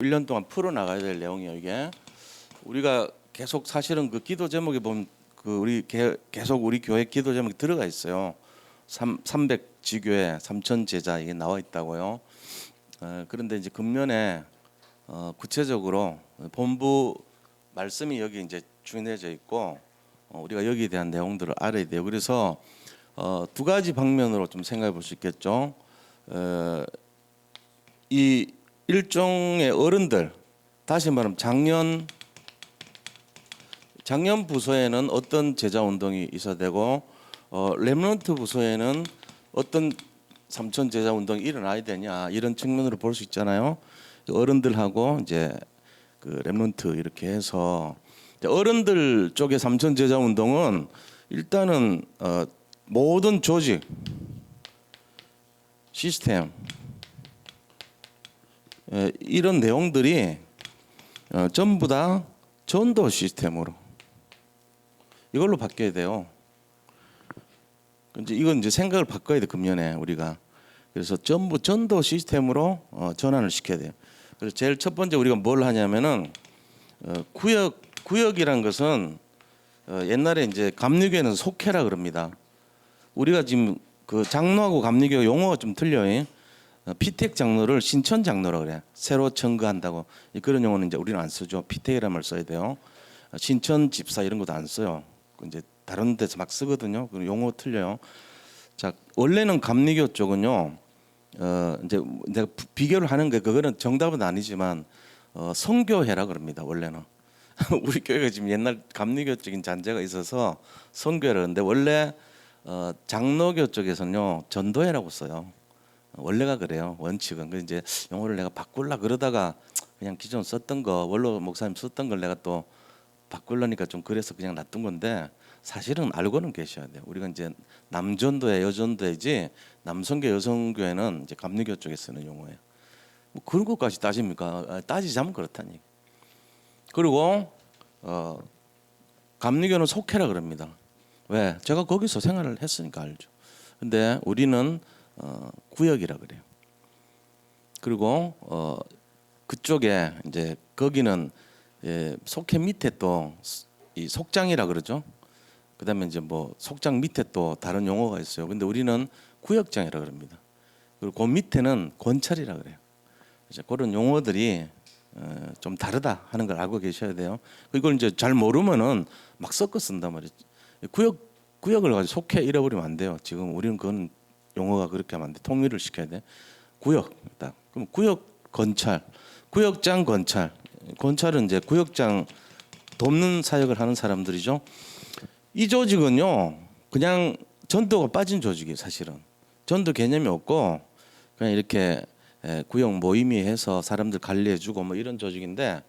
1년 동안 풀어 나가야 될 내용이에요. 이게 우리가 계속 사실은 그 기도 제목에 보면 그 우리 계속 우리 교회 기도 제목이 들어가 있어요. 300 지교회 3천 제자 이게 나와 있다고요. 그런데 이제 금년에 구체적으로 본부 말씀이 여기 이제 준해져 있고 우리가 여기에 대한 내용들을 알아야 돼요. 그래서 두 가지 방면으로 좀 생각해 볼 수 있겠죠. 이 일종의 어른들, 다시 말하면 작년 부서에는 어떤 제자 운동이 있어야 되고 렘넌트 부서에는 어떤 삼천 제자 운동이 일어나야 되냐, 이런 측면으로 볼 수 있잖아요. 어른들하고 이제 그 렘넌트 이렇게 해서 어른들 쪽의 삼천 제자 운동은 일단은 모든 조직, 시스템, 이런 내용들이 전부 다 전도 시스템으로 이걸로 바뀌어야 돼요. 이건 이제 생각을 바꿔야 돼, 금년에 우리가. 그래서 전부 전도 시스템으로 전환을 시켜야 돼요. 그래서 제일 첫 번째 우리가 뭘 하냐면은 구역이란 것은 옛날에 이제 감리교회는 속회라 그럽니다. 우리가 지금 그 장로하고 감리교 용어가 좀 틀려요. 피택 장로를 신천 장로라 그래. 새로 청구한다고 그런 용어는 이제 우리는 안 쓰죠. 피택이라는 말 써야 돼요. 신천 집사 이런 것도 안 써요. 이제 다른 데서 막 쓰거든요. 그 용어 틀려요. 자, 원래는 감리교 쪽은요. 이제 내가 비교를 하는 게 그거는 정답은 아니지만 선교회라 그럽니다. 원래는 우리 교회가 지금 옛날 감리교적인 잔재가 있어서 선교회라 그러는데 원래 장로교 쪽에서는요 전도회라고 써요. 원래가 그래요. 원칙은. 그 이제 용어를 내가 바꾸려 그러다가 그냥 기존 썼던 거 원로 목사님 썼던 걸 내가 또 바꾸려니까 좀 그래서 그냥 놔둔 건데 사실은 알고는 계셔야 돼요. 우리가 이제 남전도회 여전도회지 남성교 여성교회는 이제 감리교 쪽에 쓰는 용어예요. 뭐 그런 것까지 따집니까? 따지자면 그렇다니. 그리고 감리교는 속회라 그럽니다. 왜? 제가 거기서 생활을 했으니까 알죠. 근데 우리는 구역이라 그래요. 그리고 그쪽에 이제 거기는 속회 밑에 또 이 속장이라 그러죠. 그다음에 이제 뭐 속장 밑에 또 다른 용어가 있어요. 근데 우리는 구역장이라 그럽니다. 그리고 그 밑에는 권찰이라 그래요. 이제 그런 용어들이 좀 다르다 하는 걸 알고 계셔야 돼요. 이걸 이제 잘 모르면은 막 섞어 쓴단 말이죠. 구역을 가지고 속해 잃어버리면 안 돼요. 지금 우리는 그건 용어가 그렇게 하면 안 돼. 통일을 시켜야 돼. 구역 딱. 그럼 구역 권찰, 구역장 권찰. 권찰은 이제 구역장 돕는 사역을 하는 사람들이죠. 이 조직은요 그냥 전도가 빠진 조직이에요. 사실은 전도 개념이 없고 그냥 이렇게 구역 모임이 해서 사람들 관리해주고 뭐 이런 조직인데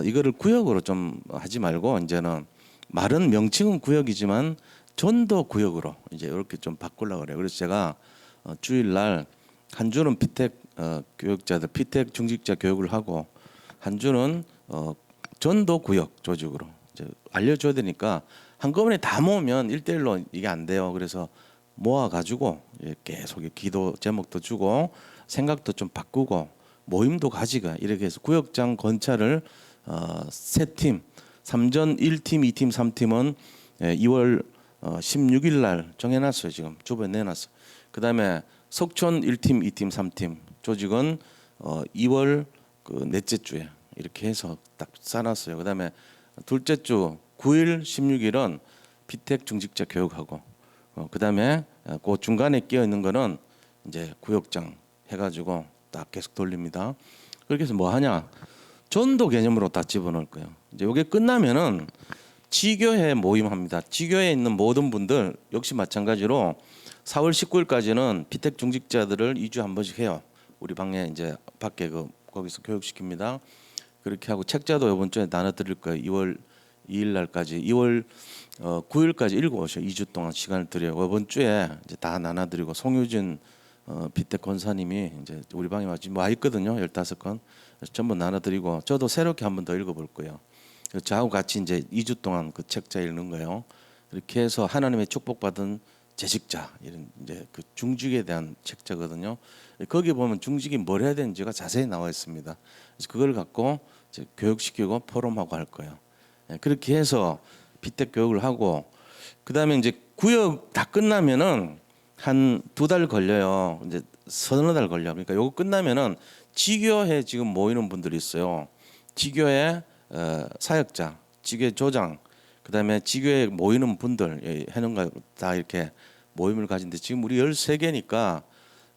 이거를 구역으로 좀 하지 말고 이제는 말은 명칭은 구역이지만 전도 구역으로 이제 이렇게 좀 바꾸려고 그래요. 그래서 제가 주일날 한 주는 피택 교육자들 피택 중직자 교육을 하고 한 주는 전도 구역 조직으로 이제 알려줘야 되니까 한꺼번에 다 모으면 1대1로 이게 안 돼요. 그래서 모아가지고 계속 기도 제목도 주고 생각도 좀 바꾸고 모임도 가지고 이렇게 해서 구역장 권찰을 세 팀, 3전 1팀, 2팀, 3팀은 2월 16일 날 정해놨어요. 지금 주변에 내놨어요. 그다음에 석촌 1팀, 2팀, 3팀 조직은 2월 그 넷째 주에 이렇게 해서 딱 싸놨어요. 그다음에 둘째 주 9일, 16일은 피택 중직자 교육하고 그다음에 그 중간에 끼어 있는 거는 이제 구역장 해가지고 딱 계속 돌립니다. 그렇게 해서 뭐 하냐? 전도 개념으로 다 집어넣을 거예요. 이제 이게 끝나면은 지교회 모임합니다. 지교회에 있는 모든 분들 역시 마찬가지로 4월 19일까지는 피택 중직자들을 2주에 한 번씩 해요. 우리 방에 이제 밖에 거기서 교육시킵니다. 그렇게 하고 책자도 이번 주에 나눠드릴 거예요. 2월 2일 날까지 2월 9일까지 읽어오셔. 2주 동안 시간을 드려요. 이번 주에 이제 다 나눠드리고 송유진 피택 권사님이 이제 우리 방에 와 있거든요. 15건 전부 나눠드리고 저도 새롭게 한 번 더 읽어볼 거예요. 저하고 같이 이제 2주 동안 그 책자 읽는 거예요. 이렇게 해서 하나님의 축복받은 재직자 이런 이제 그 중직에 대한 책자거든요. 거기 보면 중직이 뭘 해야 되는지가 자세히 나와 있습니다. 그래서 그걸 갖고 이제 교육시키고 포럼하고 할 거예요. 그렇게 해서 비택 교육을 하고 그다음에 이제 구역 다 끝나면은 한 2달 걸려요. 이제 서너 달 걸려. 그러니까 요거 끝나면은 지교회 지금 모이는 분들이 있어요. 지교회 사역자, 지교회 조장, 그다음에 지교회 모이는 분들 해는가 다 이렇게 모임을 가진데 지금 우리 13개니까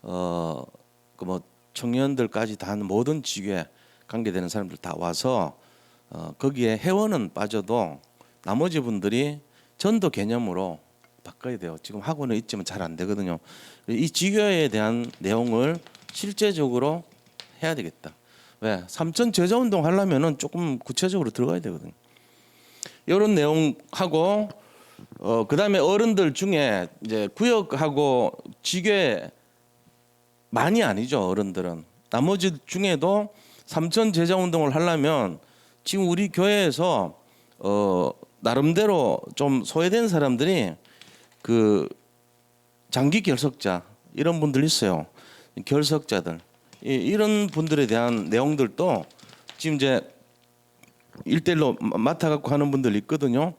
그 뭐 청년들까지 다 하는 모든 지교회 관계되는 사람들 다 와서 거기에 회원은 빠져도 나머지 분들이 전도 개념으로 바꿔야 돼요. 지금 하고는 있지만 잘 안 되거든요. 이 지교회에 대한 내용을 실제적으로 해야 되겠다. 왜? 삼천 제자 운동 하려면은 조금 구체적으로 들어가야 되거든요. 이런 내용 하고 그다음에 어른들 중에 이제 구역하고 지교회 많이 아니죠. 어른들은 나머지 중에도 삼천 제자 운동을 하려면 지금 우리 교회에서 나름대로 좀 소외된 사람들이 그 장기 결석자 이런 분들 있어요. 결석자들 이런 분들에 대한 내용들도 지금 이제 1대1로 맡아갖고 하는 분들 있거든요.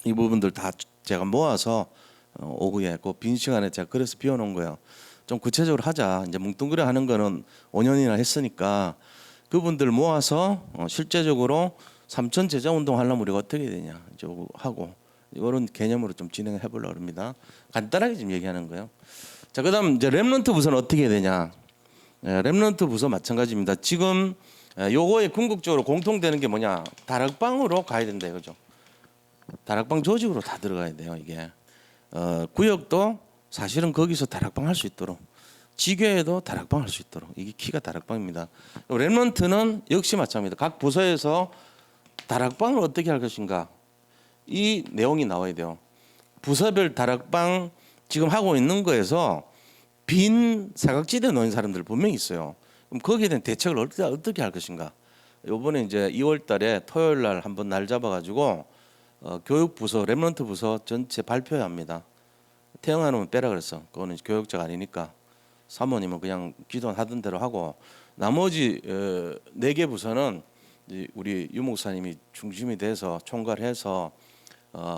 이 부분들 다 제가 모아서 오후에 그 빈 시간에 제가 그래서 비워놓은 거예요. 좀 구체적으로 하자. 이제 뭉뚱그려 하는 거는 5년이나 했으니까 그분들 모아서 실제적으로 삼천 제자 운동 하려면 우리가 어떻게 해야 되냐 이제 하고 이런 개념으로 좀 진행해 보려고 합니다. 간단하게 지금 얘기하는 거예요. 자, 그다음 이제 렘넌트 부서는 어떻게 해야 되냐? 렘넌트 부서 마찬가지입니다. 지금 요거에 궁극적으로 공통되는 게 뭐냐? 다락방으로 가야 된다 이거죠. 다락방 조직으로 다 들어가야 돼요. 이게 구역도 사실은 거기서 다락방 할 수 있도록 지교에도 다락방 할 수 있도록 이게 키가 다락방입니다. 렘넌트는 역시 마찬가지입니다. 각 부서에서 다락방을 어떻게 할 것인가 이 내용이 나와야 돼요. 부서별 다락방 지금 하고 있는 거에서 빈 사각지대에 놓인 사람들 분명히 있어요. 그럼 거기에 대한 대책을 어떻게 할 것인가. 이번에 이제 2월달에 토요일 날 한번 날 잡아가지고 교육부서 렘넌트 부서 전체 발표해야 합니다. 태영아는 빼라 그랬어. 그거는 교육자가 아니니까 사모님은 그냥 기도하던 대로 하고 나머지 4개 부서는 우리 유 목사님이 중심이 돼서 총괄해서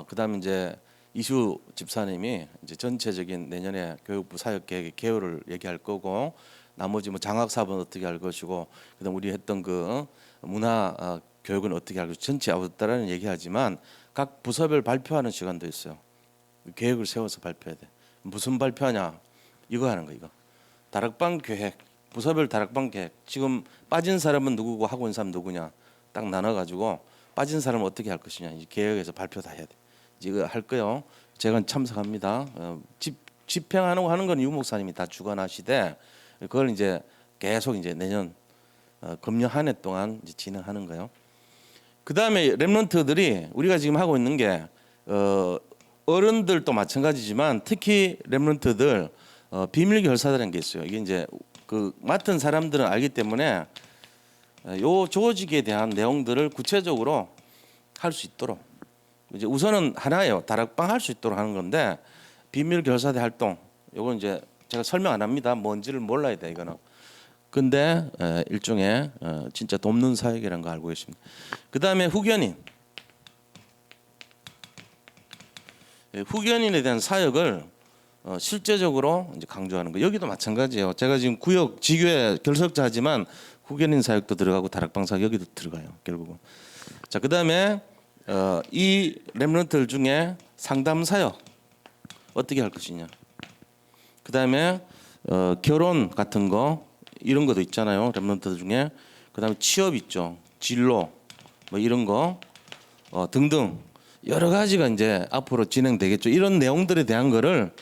그다음에 이제 이수 집사님이 이제 전체적인 내년에 교육부 사역 계획 개요를 얘기할 거고 나머지 뭐 장학 사업은 어떻게 할 것이고 그다음 우리 했던 그 문화 교육은 어떻게 할 것이 전체 아웃다라는 얘기하지만 각 부서별 발표하는 시간도 있어요. 계획을 세워서 발표해야 돼. 무슨 발표하냐? 이거 하는 거 이거. 다락방 계획, 부서별 다락방 계획. 지금 빠진 사람은 누구고 하고 있는 사람 누구냐? 딱 나눠가지고 빠진 사람은 어떻게 할 것이냐? 이 계획에서 발표 다 해야 돼. 이거 할 거요. 제가 참석합니다. 집행하는 건 유 목사님이 다 주관하시되 그걸 이제 계속 이제 내년 금년 한 해 동안 이제 진행하는 거예요. 그 다음에 렘넌트들이 우리가 지금 하고 있는 게 어른들도 마찬가지지만 특히 렘넌트들 비밀 결사라는 게 있어요. 이게 이제 그 맡은 사람들은 알기 때문에 요 조직에 대한 내용들을 구체적으로 할 수 있도록 이제 우선은 하나예요. 다락방 할 수 있도록 하는 건데 비밀 결사대 활동 요건 이제 제가 설명 안 합니다. 뭔지를 몰라야 돼 이거는. 근데 일종의 진짜 돕는 사역이라는 거 알고 계십니다. 그 다음에 후견인. 후견인에 대한 사역을 실제적으로 이제 강조하는 거. 여기도 마찬가지예요. 제가 지금 구역 지교회 결석자지만 후견인 사역도 들어가고 다락방 사역 여기도 들어가요. 결국은. 자, 그 다음에 이 렘넌트들 중에 상담 사역 어떻게 할 것이냐. 그 다음에 결혼 같은 거 이런 것도 있잖아요. 렘넌트들 중에. 그 다음에 취업 있죠. 진로 뭐 이런 거 등등 여러 가지가 이제 앞으로 진행되겠죠. 이런 내용들에 대한 거를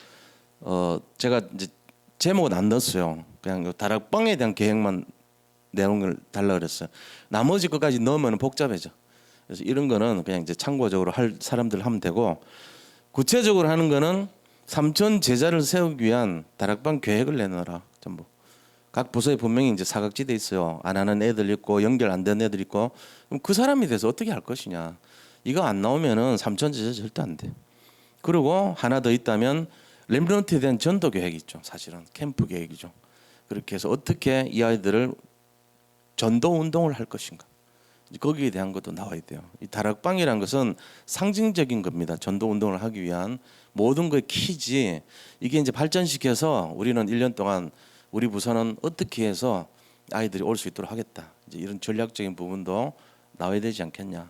제가 이제 제목은 안 넣었어요. 그냥 요 다락방에 대한 계획만 내용을 달라 그랬어요. 나머지 것까지 넣으면 복잡해져. 그래서 이런 거는 그냥 이제 참고적으로 할 사람들 하면 되고 구체적으로 하는 거는 삼천 제자를 세우기 위한 다락방 계획을 내놓아라. 전부. 각 부서에 분명히 이제 사각지대 있어요. 안 하는 애들 있고 연결 안 되는 애들 있고 그럼 그 사람에 대해서 어떻게 할 것이냐. 이거 안 나오면은 삼천 제자 절대 안 돼. 그리고 하나 더 있다면 렘넌트에 대한 전도 계획이 있죠. 사실은 캠프 계획이죠. 그렇게 해서 어떻게 이 아이들을 전도 운동을 할 것인가, 거기에 대한 것도 나와야 돼요. 이 다락방이란 것은 상징적인 겁니다. 전도 운동을 하기 위한 모든 거의 키지. 이게 이제 발전시켜서 우리는 1년 동안 우리 부서는 어떻게 해서 아이들이 올 수 있도록 하겠다, 이제 이런 전략적인 부분도 나와야 되지 않겠냐.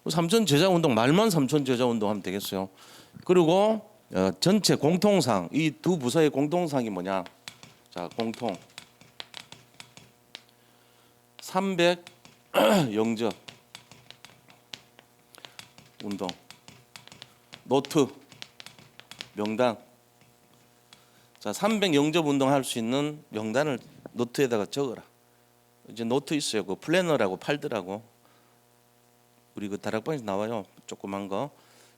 삼천 제자 운동, 말만 삼천 제자 운동 하면 되겠어요. 그리고 전체 공통상, 이 두 부서의 공통상이 뭐냐? 자, 공통 300 영접 운동, 노트 명단. 자, 300 영접 운동 할 수 있는 명단을 노트에다가 적어라. 이제 노트 있어요. 그 플래너라고 팔더라고. 우리 그 다락방에서 나와요. 조그만 거.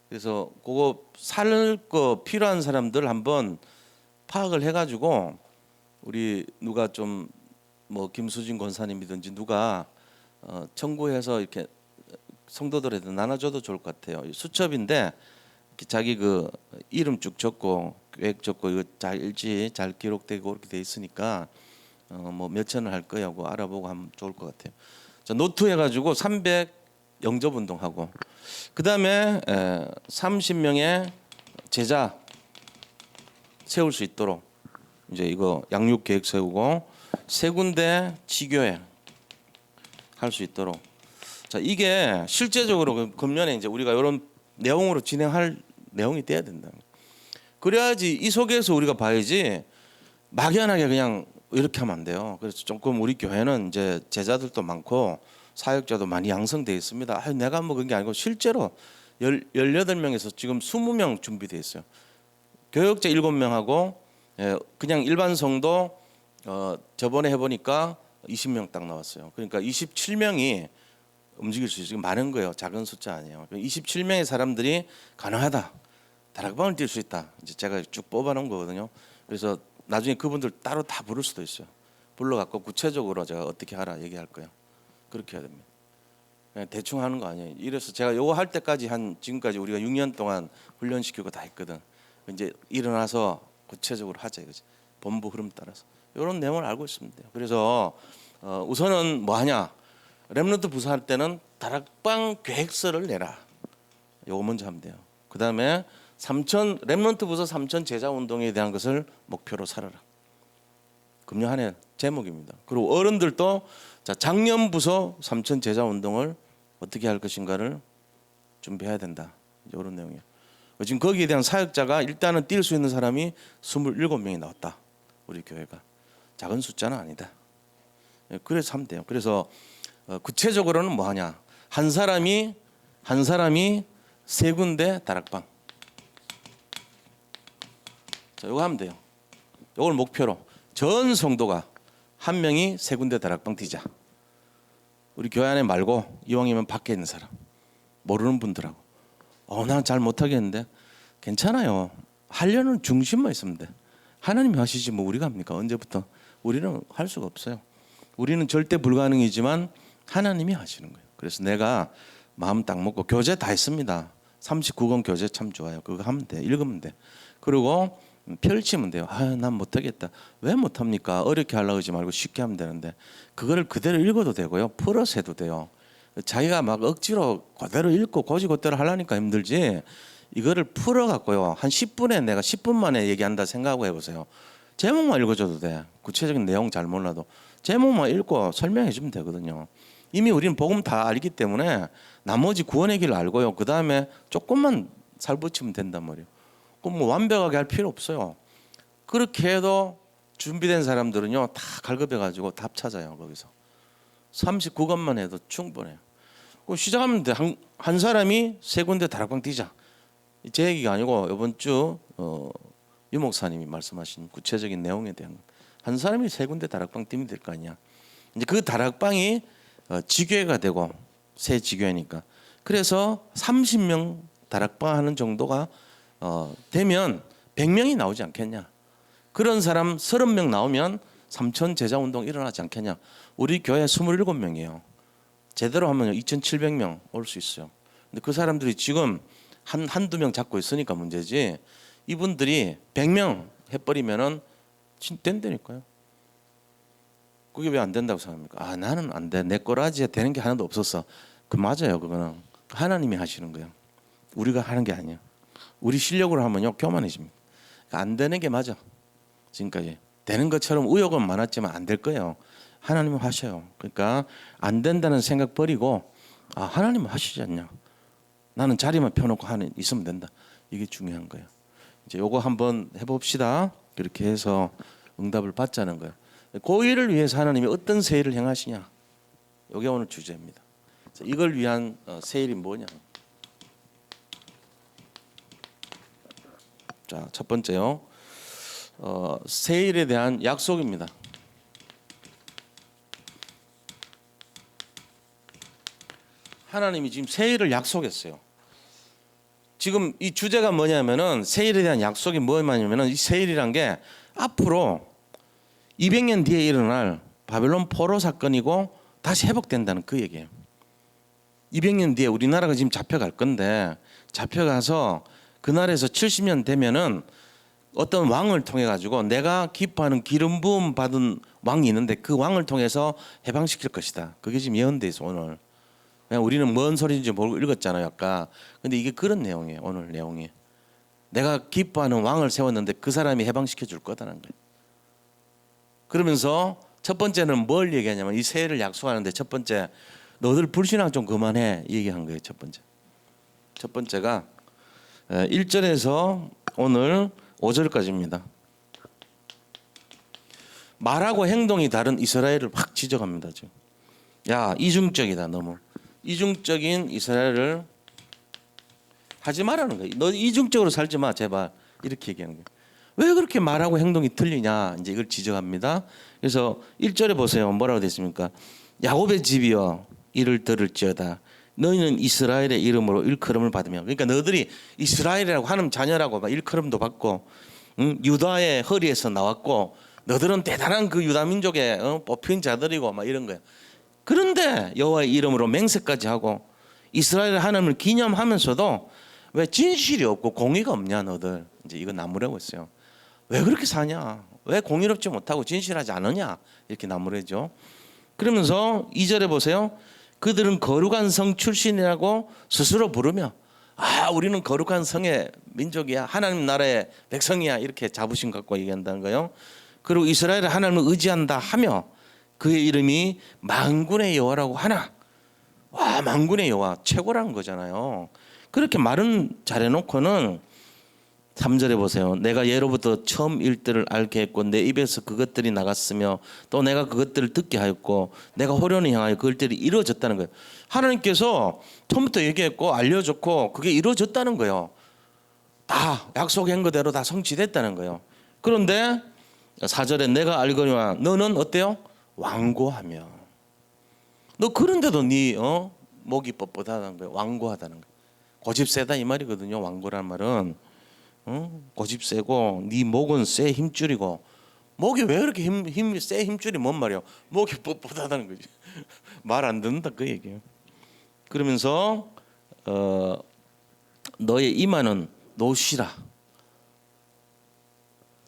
그래서 그거 살 거 필요한 사람들 한번 파악을 해가지고, 우리 누가 좀 뭐 김수진 권사님이든지 누가 청구해서 이렇게 성도들한테 나눠줘도 좋을 것 같아요. 수첩인데 자기 그 이름 쭉 적고 계획 적고 이거 잘 일지 잘 기록되고 이렇게 돼 있으니까 뭐 몇천을 할 거야 고 알아보고 하면 좋을 것 같아요. 자, 노트 해가지고 300 영접 운동하고, 그 다음에 30명의 제자 세울 수 있도록 이제 이거 양육 계획 세우고, 세 군데 지교회 할 수 있도록. 자, 이게 실제적으로 금년에 이제 우리가 이런 내용으로 진행할 내용이 돼야 된다. 그래야지 이 속에서 우리가 봐야지 막연하게 그냥 이렇게 하면 안 돼요. 그래서 조금 우리 교회는 이제 제자들도 많고 사역자도 많이 양성되어 있습니다. 내가 뭐 그런 게 아니고 실제로 18명에서 지금 20명 준비되어 있어요. 교역자 7명하고 그냥 일반 성도 저번에 해보니까 20명 딱 나왔어요. 그러니까 27명이 움직일 수 있어요. 지금 많은 거예요. 작은 숫자 아니에요. 27명의 사람들이 가능하다, 다락방을 뛸 수 있다, 이제 제가 쭉 뽑아놓은 거거든요. 그래서 나중에 그분들 따로 다 부를 수도 있어요. 불러갖고 구체적으로 제가 어떻게 하라 얘기할 거예요. 그렇게 해야 됩니다. 그냥 대충 하는 거 아니에요. 이래서 제가 요거 할 때까지 지금까지 우리가 6년 동안 훈련시키고 다 했거든. 이제 일어나서 구체적으로 하자 이거지. 본부 흐름 따라서 이런 내용을 알고 있으면 돼요. 그래서 우선은 뭐 하냐? 렘넌트 부서할 때는 다락방 계획서를 내라. 요거 먼저 하면 돼요. 그 다음에 렘넌트 부서 3천 제자 운동에 대한 것을 목표로 살아라. 금년 한 해 제목입니다. 그리고 어른들도 자, 작년 부서 3천 제자 운동을 어떻게 할 것인가를 준비해야 된다. 이런 내용이에요. 지금 거기에 대한 사역자가 일단은 뛸 수 있는 사람이 27명이 나왔다. 우리 교회가 작은 숫자는 아니다. 그래서 하면 돼요. 그래서 구체적으로는 뭐 하냐? 한 사람이 세 군데 다락방. 자, 이거 하면 돼요. 이걸 목표로 전 성도가 한 명이 세 군데 다락방 뛰자. 우리 교회 안에 말고 이왕이면 밖에 있는 사람, 모르는 분들하고. 난 잘 못하겠는데 괜찮아요. 하려는 중심만 있으면 돼. 하나님이 하시지 뭐 우리가 합니까? 언제부터? 우리는 할 수가 없어요. 우리는 절대 불가능이지만 하나님이 하시는 거예요. 그래서 내가 마음 딱 먹고 교재 다 했습니다. 39권 교재 참 좋아요. 그거 하면 돼. 읽으면 돼. 그리고 펼치면 돼요. 난 못하겠다. 왜 못합니까? 어렵게 하려고 하지 말고 쉽게 하면 되는데, 그거를 그대로 읽어도 되고요. 풀어서 해도 돼요. 자기가 막 억지로 그대로 읽고 고지고대로 하려니까 힘들지, 이거를 풀어갖고요. 한 10분에 내가 10분 만에 얘기한다 생각하고 해보세요. 제목만 읽어줘도 돼. 구체적인 내용 잘 몰라도 제목만 읽고 설명해 주면 되거든요. 이미 우리는 복음 다 알기 때문에 나머지 구원의 길을 알고요. 그 다음에 조금만 살붙이면 된단 말이에요. 그럼 뭐 완벽하게 할 필요 없어요. 그렇게 해도 준비된 사람들은요 다 갈급해가지고 답 찾아요. 거기서 39권만 해도 충분해요. 그럼 시작하면 돼. 한 사람이 세 군데 다락방 뛰자. 제 얘기가 아니고 이번 주 유 목사님이 말씀하신 구체적인 내용에 대한 한 사람이 세 군데 다락방 뛰면 될 거 아니야. 이제 그 다락방이 지교회가 되고 새 지교회니까, 그래서 30명 다락방 하는 정도가 되면 100명이 나오지 않겠냐. 그런 사람 30명 나오면 3천 제자 운동 일어나지 않겠냐. 우리 교회 27명이에요. 제대로 하면 2,700명 올 수 있어요. 근데 그 사람들이 지금 한두 명 잡고 있으니까 문제지, 이분들이 100명 해버리면은 된다니까요. 그게 왜 안 된다고 생각합니까? 아, 나는 안 돼. 내 꼬라지에 되는 게 하나도 없었어. 그 맞아요. 그거는 하나님이 하시는 거예요. 우리가 하는 게 아니야. 우리 실력으로 하면요 교만해집니다. 안 되는 게 맞아. 지금까지 되는 것처럼 의욕은 많았지만 안 될 거예요. 하나님은 하셔요. 그러니까 안 된다는 생각 버리고 아, 하나님은 하시지 않냐. 나는 자리만 펴놓고 하는 있으면 된다. 이게 중요한 거예요. 이제 요거 한번 해봅시다. 그렇게 해서 응답을 받자는 거예요. 그 일을 위해서 하나님이 어떤 세일을 행하시냐. 이게 오늘 주제입니다. 이걸 위한 세일이 뭐냐. 자, 첫 번째요. 세일에 대한 약속입니다. 하나님이 지금 세일을 약속했어요. 지금 이 주제가 뭐냐면은 세일에 대한 약속이 뭐냐면은 이 세일이란 게 앞으로 200년 뒤에 일어날 바벨론 포로 사건이고 다시 회복된다는 그 얘기예요. 200년 뒤에 우리나라가 지금 잡혀갈 건데 잡혀가서 그날에서 70년 되면은 어떤 왕을 통해 가지고 내가 기뻐하는 기름 부음 받은 왕이 있는데 그 왕을 통해서 해방시킬 것이다. 그게 지금 예언돼 있어 오늘. 그냥 우리는 뭔 소리인지 모르고 읽었잖아요 아까. 근데 이게 그런 내용이에요 오늘 내용이. 내가 기뻐하는 왕을 세웠는데 그 사람이 해방시켜 줄 거다는 거예요. 그러면서 첫 번째는 뭘 얘기하냐면 이 세일을 약속하는데 첫 번째 너들 불신앙 좀 그만해 얘기한 거예요. 첫 번째. 첫 번째가 1절에서 오늘 5절까지입니다. 말하고 행동이 다른 이스라엘을 확 지적합니다. 지금. 야, 이중적이다 너무. 이중적인 이스라엘을 하지 말라는 거예요. 너 이중적으로 살지 마 제발. 이렇게 얘기하는 거예요. 왜 그렇게 말하고 행동이 틀리냐 이제 이걸 지적합니다. 그래서 1절에 보세요. 뭐라고 되어 있습니까? 야곱의 집이여 이를 들을지어다. 너희는 이스라엘의 이름으로 일컬음을 받으며. 그러니까 너희들이 이스라엘이라고 하나님 자녀라고 막 일컬음도 받고 유다의 허리에서 나왔고 너희들은 대단한 그 유다 민족의 뽑힌 자들이고 막 이런 거예요. 그런데 여호와의 이름으로 맹세까지 하고 이스라엘 하나님을 기념하면서도 왜 진실이 없고 공의가 없냐 너들. 이제 이거 나무라고 했어요. 왜 그렇게 사냐? 왜 공의롭지 못하고 진실하지 않느냐? 이렇게 나무래죠. 그러면서 2절에 보세요. 그들은 거룩한 성 출신이라고 스스로 부르며 아 우리는 거룩한 성의 민족이야. 하나님 나라의 백성이야. 이렇게 자부심 갖고 얘기한다는 거예요. 그리고 이스라엘은 하나님을 의지한다 하며 그의 이름이 만군의 여호와라고 하나. 와 만군의 여호와 최고라는 거잖아요. 그렇게 말은 잘해놓고는 3절에 보세요. 내가 예로부터 처음 일들을 알게 했고 내 입에서 그것들이 나갔으며 또 내가 그것들을 듣게 하였고 내가 호련히 향하여 그것들이 이루어졌다는 거예요. 하나님께서 처음부터 얘기했고 알려줬고 그게 이루어졌다는 거예요. 다 약속한 거대로 다 성취됐다는 거예요. 그런데 4절에 내가 알거니와 너는 어때요? 완고하며. 너 그런데도 네 목이 뻣뻣하다는 거예요. 완고하다는 거예요. 고집 세다 이 말이거든요. 완고란 말은 고집 세고 네 목은 쇠 힘줄이고. 목이 왜 그렇게 쇠 힘줄이 뭔 말이야? 목이 뻣뻣하다는 거지. 말 안 듣는다 그 얘기예요. 그러면서 너의 이마는 노시라.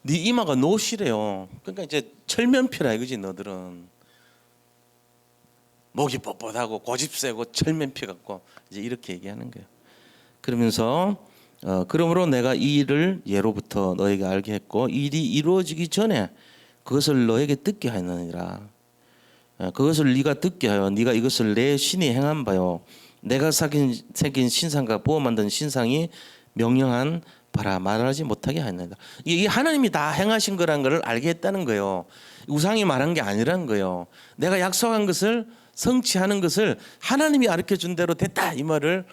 네 이마가 노시래요. 그러니까 이제 철면피라 이거지 너들은. 목이 뻣뻣하고 고집 세고 철면피 같고 이제 이렇게 얘기하는 거예요. 그러면서 그러므로 내가 이 일을 예로부터 너에게 알게 했고 일이 이루어지기 전에 그것을 너에게 듣게 하였느니라. 그것을 네가 듣게 하여 네가 이것을 내 신이 행한 바요 내가 새긴 신상과 부어 만든 신상이 명령한 바라 말하지 못하게 하였느니라. 이게 하나님이 다 행하신 거란 것을 알게 했다는 거예요. 우상이 말한 게 아니란 거예요. 내가 약속한 것을 성취하는 것을 하나님이 가르쳐 준 대로 됐다 이 말을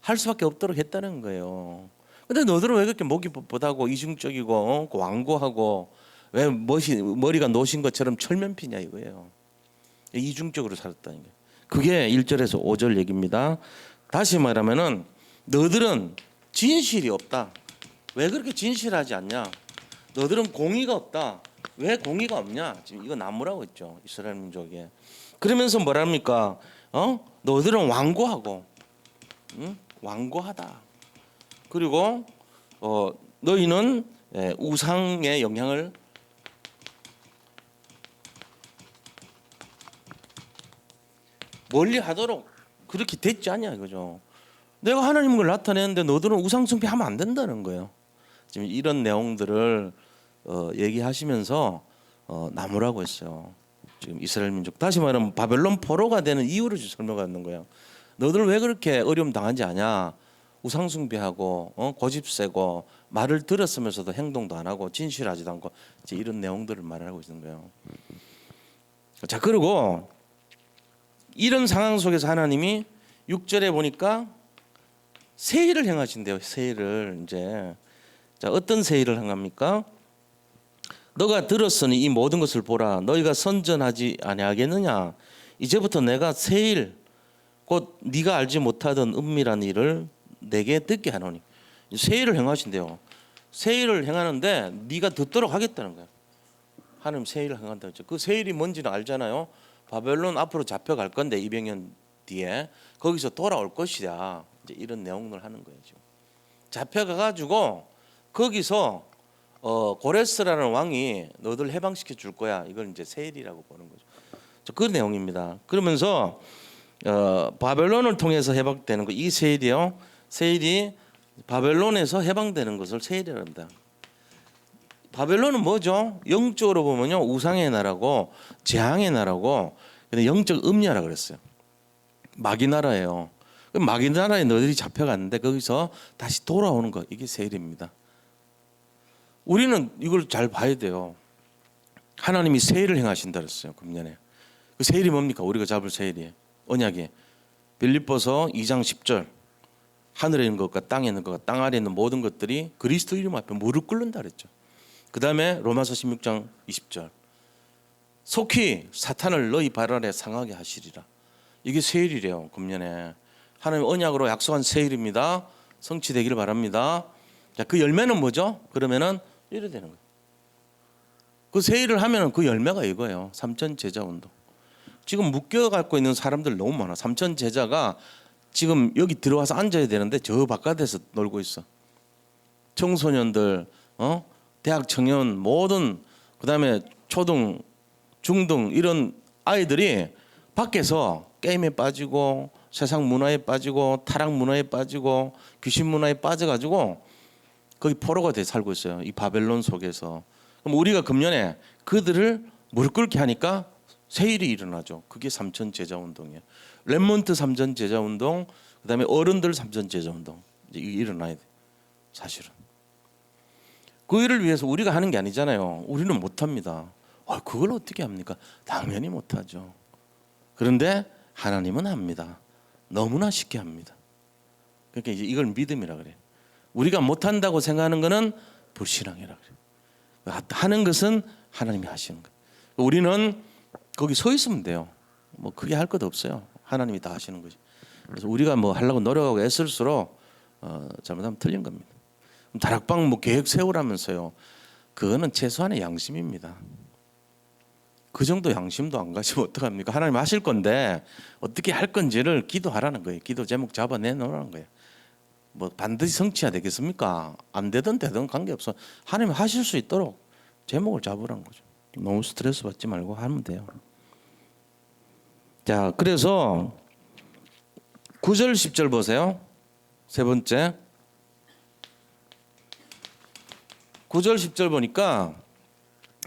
할 수밖에 없도록 했다는 거예요. 근데 너들은 왜 그렇게 목이 뻣뻣하고 이중적이고 완고하고 왜 머리가 노신 것처럼 철면피냐 이거예요. 이중적으로 살았다는 게. 그게 1절에서 5절 얘기입니다. 다시 말하면은 너들은 진실이 없다. 왜 그렇게 진실하지 않냐? 너들은 공의가 없다. 왜 공의가 없냐? 지금 이거 나무라고 했죠. 이스라엘 민족에. 그러면서 뭐랍니까? 너들은 완고하고 완고하다. 그리고 너희는 우상의 영향을 멀리하도록 그렇게 됐지 않냐 이거죠. 내가 하나님을 나타내는데 너들은 우상 숭배하면 안 된다는 거예요. 지금 이런 내용들을 얘기하시면서 나무라고 했어요. 지금 이스라엘 민족 다시 말하면 바벨론 포로가 되는 이유를 설명하는 거예요. 너들 왜 그렇게 어려움 당한지 아냐? 우상 숭배하고 고집세고 말을 들었으면서도 행동도 안 하고 진실하지도 않고 이제 이런 내용들을 말하고 있는 거예요. 자, 그리고 이런 상황 속에서 하나님이 6절에 보니까 세일을 행하신대요. 세일을 이제 자 어떤 세일을 행합니까? 너가 들었으니 이 모든 것을 보라. 너희가 선전하지 아니하겠느냐? 이제부터 내가 세일 곧 네가 알지 못하던 은밀한 일을 내게 듣게 하노니. 세일을 행하신대요. 세일을 행하는데 네가 듣도록 하겠다는 거예요. 하나님 세일을 행한다 했죠. 그 세일이 뭔지는 알잖아요. 바벨론 앞으로 잡혀갈 건데 200년 뒤에 거기서 돌아올 것이야. 이제 이런 내용을 하는 거예요. 지금. 잡혀가 가지고 거기서 고레스라는 왕이 너들 해방시켜 줄 거야. 이걸 이제 세일이라고 보는 거죠. 그 내용입니다. 그러면서 바벨론을 통해서 해방되는 거 이 세일이요. 세일이 바벨론에서 해방되는 것을 세일이라 합니다. 바벨론은 뭐죠? 영적으로 보면요 우상의 나라고 재앙의 나라고 근데 영적 음녀라 그랬어요. 마귀 나라예요. 마귀 나라에 너희들이 잡혀갔는데 거기서 다시 돌아오는 거 이게 세일입니다. 우리는 이걸 잘 봐야 돼요. 하나님이 세일을 행하신다 그랬어요. 금년에 그 세일이 뭡니까? 우리가 잡을 세일이 언약이 빌립보서 2장 10절 하늘에 있는 것과 땅에 있는 것과 땅 아래에 있는 모든 것들이 그리스도 이름 앞에 무릎 꿇는다 그랬죠. 그 다음에 로마서 16장 20절 속히 사탄을 너희 발 아래 상하게 하시리라. 이게 세일이래요. 금년에 하나님 언약으로 약속한 세일입니다. 성취되기를 바랍니다. 자, 그 열매는 뭐죠? 그러면은 이래 되는 거예요. 그 세일을 하면은 그 열매가 이거예요. 삼천 제자 운동. 지금 묶여 갖고 있는 사람들 너무 많아. 삼천 제자가 지금 여기 들어와서 앉아야 되는데 저 바깥에서 놀고 있어. 청소년들, 대학 청년 모든 그다음에 초등, 중등 이런 아이들이 밖에서 게임에 빠지고 세상 문화에 빠지고 타락 문화에 빠지고 귀신 문화에 빠져가지고 거기 포로가 돼 살고 있어요. 이 바벨론 속에서. 그럼 우리가 금년에 그들을 무릎 꿇게 하니까 세일이 일어나죠. 그게 삼천 제자 운동이에요. 렘몬트 삼천 제자 운동, 그다음에 어른들 삼천 제자 운동 이제 일어나야 돼. 사실은 그 일을 위해서 우리가 하는 게 아니잖아요. 우리는 못합니다. 그걸 어떻게 합니까? 당연히 못하죠. 그런데 하나님은 합니다. 너무나 쉽게 합니다. 그러니까 이제 이걸 믿음이라 그래요. 우리가 못한다고 생각하는 것은 불신앙이라 그래요. 하는 것은 하나님이 하시는 거예요. 우리는 거기 서 있으면 돼요. 뭐 크게 할 것 없어요. 하나님이 다 하시는 거지. 그래서 우리가 뭐 하려고 노력하고 애쓸수록 잘못하면 틀린 겁니다. 다락방 뭐 계획 세우라면서요. 그거는 최소한의 양심입니다. 그 정도 양심도 안 가지면 어떡합니까? 하나님 하실 건데 어떻게 할 건지를 기도하라는 거예요. 기도 제목 잡아내놓으라는 거예요. 뭐 반드시 성취해야 되겠습니까? 안 되든 되든 관계없어. 하나님 하실 수 있도록 제목을 잡으라는 거죠. 너무 스트레스 받지 말고 하면 돼요. 자, 그래서 9절 10절 보세요. 세 번째 9절 10절 보니까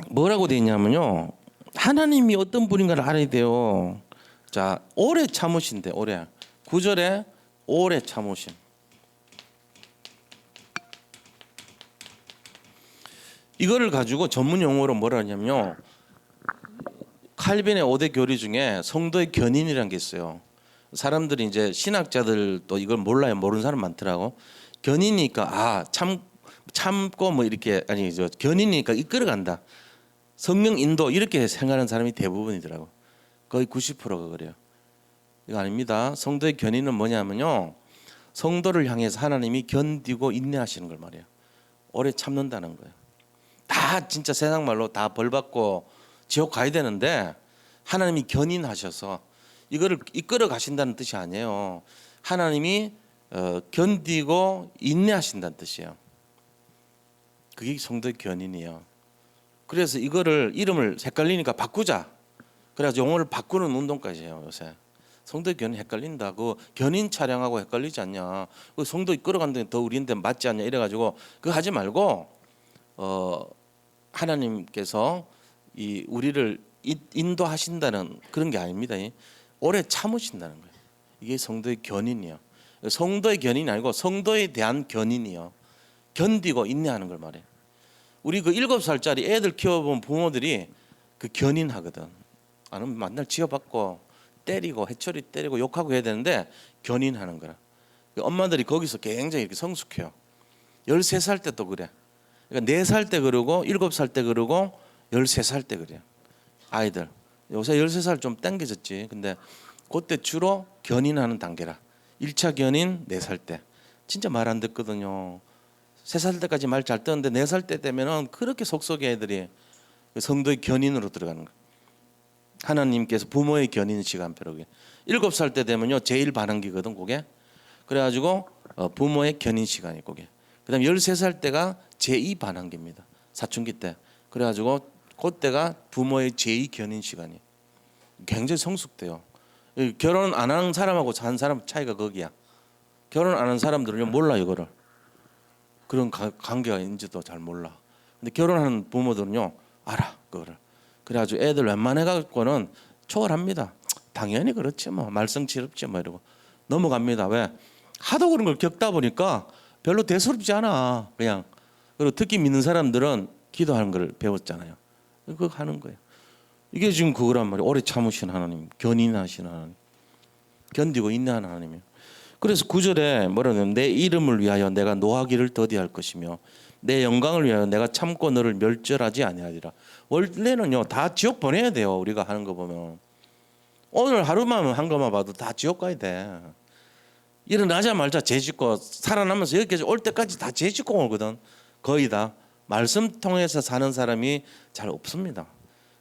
뭐라고 되어 있냐면요. 하나님이 어떤 분인가를 알아야 돼요. 자, 오래 참으신대. 오래. 9절에 오래 참으심. 이거를 가지고 전문 용어로 뭐라 하냐면요. 칼빈의 5대 교리 중에 성도의 견인이라는 게 있어요. 사람들이 이제 신학자들도 이걸 몰라요. 모르는 사람 많더라고. 견인이니까 참고 뭐 이렇게 견인이니까 이끌어간다. 성령 인도 이렇게 생각하는 사람이 대부분이더라고. 거의 90%가 그래요. 이거 아닙니다. 성도의 견인은 뭐냐면요. 성도를 향해서 하나님이 견디고 인내하시는 걸 말이에요. 오래 참는다는 거예요. 다 진짜 세상 말로 다 벌받고 지옥 가야 되는데 하나님이 견인하셔서 이거를 이끌어 가신다는 뜻이 아니에요. 하나님이 견디고 인내하신다는 뜻이에요. 그게 성도의 견인이에요. 그래서 이거를 이름을 헷갈리니까 바꾸자. 그래서 용어를 바꾸는 운동까지 해요 요새. 성도의 견인 헷갈린다. 그 견인 차량하고 헷갈리지 않냐. 그 성도 이끌어가는 더 우리한테 맞지 않냐 이래가지고 그거 하지 말고 하나님께서 이 우리를 인도하신다는 그런 게 아닙니다. 오래 참으신다는 거예요. 이게 성도의 견인이에요. 성도의 견인이 아니고 성도에 대한 견인이요. 견디고 인내하는 걸 말해요. 우리 그 7살짜리 애들 키워본 부모들이 그 견인하거든. 아니면 맨날 지어받고 때리고 해초리 때리고 욕하고 해야 되는데 견인하는 거라. 엄마들이 거기서 굉장히 이렇게 성숙해요. 13살 때 또 그래. 그러니까 4살 때 그러고 7살 때 그러고 13살 때 그래요. 아이들. 요새 13살 좀 땡겨졌지. 근데 그때 주로 견인하는 단계라. 1차 견인 4살 때. 진짜 말 안 듣거든요. 3살 때까지 말 잘 듣는데 4살 때 되면은 그렇게 속속의 애들이 성도의 견인으로 들어가는 거예요. 하나님께서 부모의 견인 시간표로 7살 때 되면요 제일 반항기거든 그게. 그래가지고 부모의 견인 시간이 그게. 그다음 13살 때가 제2 반항기입니다. 사춘기 때. 그래가지고 그때가 부모의 제2 견인 시간이. 굉장히 성숙돼요. 결혼 안 하는 사람하고 한 사람 차이가 거기야. 결혼 안 하는 사람들은요 몰라 이거를. 그런 관계가 있는지도 잘 몰라. 근데 결혼하는 부모들은요 알아 그거를. 그래가지고 애들 웬만해 갖고는 초월합니다. 당연히 그렇지 뭐 말썽치럽지 뭐 이러고 넘어갑니다. 왜? 하도 그런 걸 겪다 보니까 별로 대수롭지 않아 그냥. 그리고 특히 믿는 사람들은 기도하는 걸 배웠잖아요. 그거 하는 거예요. 이게 지금 그거란 말이에요. 오래 참으신 하나님, 견인하신 하나님, 견디고 인내하는 하나님이에요. 그래서 9절에 뭐라냐면 내 이름을 위하여 내가 노하기를 더디할 것이며 내 영광을 위하여 내가 참고 너를 멸절하지 아니하리라. 원래는요 다 지옥 보내야 돼요. 우리가 하는 거 보면 오늘 하루만 한 것만 봐도 다 지옥 가야 돼. 일어나자마자 죄 짓고 살아나면서 여기까지 올 때까지 다 죄 짓고 오거든. 거의 다 말씀 통해서 사는 사람이 잘 없습니다.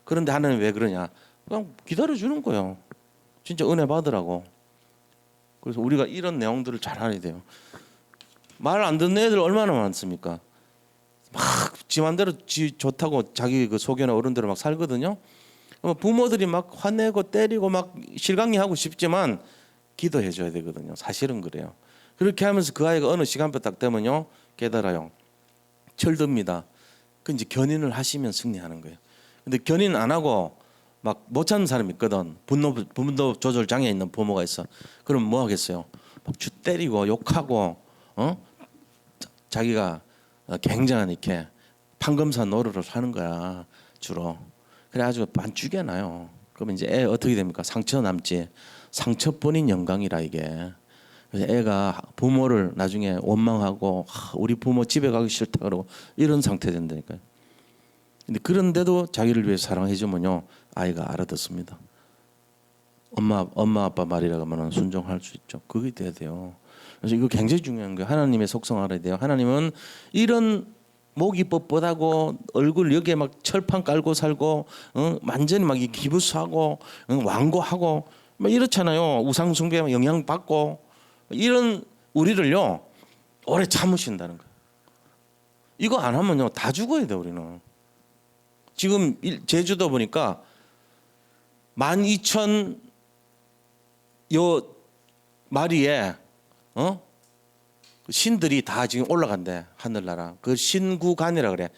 그런데 하나님 왜 그러냐? 그냥 기다려주는 거예요. 진짜 은혜 받으라고. 그래서 우리가 이런 내용들을 잘 알아야 돼요. 말 안 듣는 애들 얼마나 많습니까? 막 지 맘대로 지 좋다고 자기 그 소견의 어른대로 막 살거든요. 부모들이 막 화내고 때리고 막 실강리하고 싶지만 기도해 줘야 되거든요. 사실은 그래요. 그렇게 하면서 그 아이가 어느 시간표 딱 되면요 깨달아요. 철듭니다. 그 이제 견인을 하시면 승리하는 거예요. 근데 견인 안 하고 막 못 찾는 사람이 있거든. 분노 조절 장애 있는 부모가 있어. 그럼 뭐 하겠어요? 막 주 때리고 욕하고 자기가 굉장한 이렇게 판검사 노릇을 하는 거야 주로. 그래가지고 반 죽여놔요. 그러면 이제 애 어떻게 됩니까? 상처 남지. 상처뿐인 영광이라 이게. 그래서 애가 부모를 나중에 원망하고 우리 부모 집에 가기 싫다 그러고 이런 상태 된다니까요. 근데 그런데도 자기를 위해 사랑해주면요 아이가 알아듣습니다. 엄마 아빠 말이라 하면 순종할 수 있죠. 그게 돼야 돼요. 그래서 이거 굉장히 중요한 거예요. 하나님의 속성 알아야 돼요. 하나님은 이런 목이 뻣뻣하고 얼굴 여기에 막 철판 깔고 살고 완전히 막 기부수하고 완고하고 막 이렇잖아요. 우상 숭배에 영향 받고 이런 우리를요 오래 참으신다는 거예요. 이거 안 하면요 다 죽어야 돼 우리는. 지금 제주도 보니까 12,000 마리에 신들이 다 지금 올라간대 하늘나라. 그 신구간이라 그래.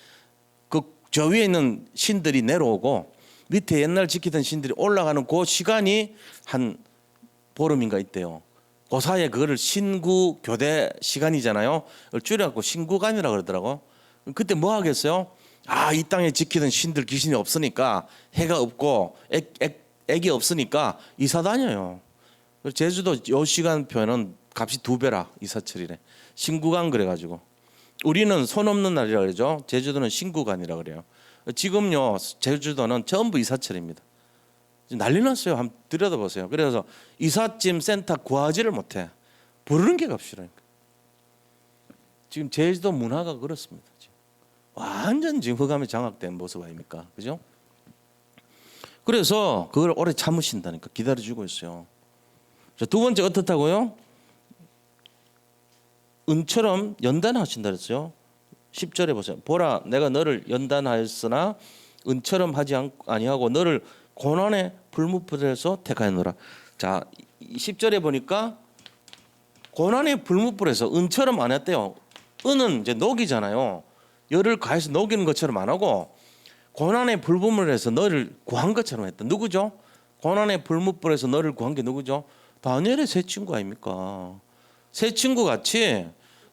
그 저 위에 있는 신들이 내려오고 밑에 옛날 지키던 신들이 올라가는 그 시간이 한 보름인가 있대요. 그 사이에 그거를 신구 교대 시간이잖아요. 그걸 줄여갖고 신구간이라 그러더라고. 그때 뭐 하겠어요? 이 땅에 지키던 신들 귀신이 없으니까 해가 없고 액이 없으니까 이사 다녀요. 제주도 요 시간표는 값이 2배라 이사철이래. 신구간 그래가지고 우리는 손 없는 날이라 그러죠. 제주도는 신구간이라 그래요. 지금요 제주도는 전부 이사철입니다. 난리 났어요. 한번 들여다보세요. 그래서 이삿짐 센터 구하지를 못해. 부르는 게 값이라니까. 지금 제주도 문화가 그렇습니다. 지금. 완전 지금 흑암에 장악된 모습 아닙니까? 그죠? 그래서 그걸 오래 참으신다니까. 기다려주고 있어요. 자, 두 번째 어떻다고요? 은처럼 연단하신다 그랬어요. 10절에 보세요. 보라 내가 너를 연단하였으나 은처럼 하지 아니하고 너를 고난의 불무불에서 택하였노라. 자, 10절에 보니까 고난의 불무불에서 은처럼 안 했대요. 은은 이제 녹이잖아요. 열을 가해서 녹이는 것처럼 안 하고 고난의 불무불에서 너를 구한 것처럼 했다. 누구죠? 고난의 불무불에서 너를 구한 게 누구죠? 다니엘의 세 친구 아닙니까? 세 친구 같이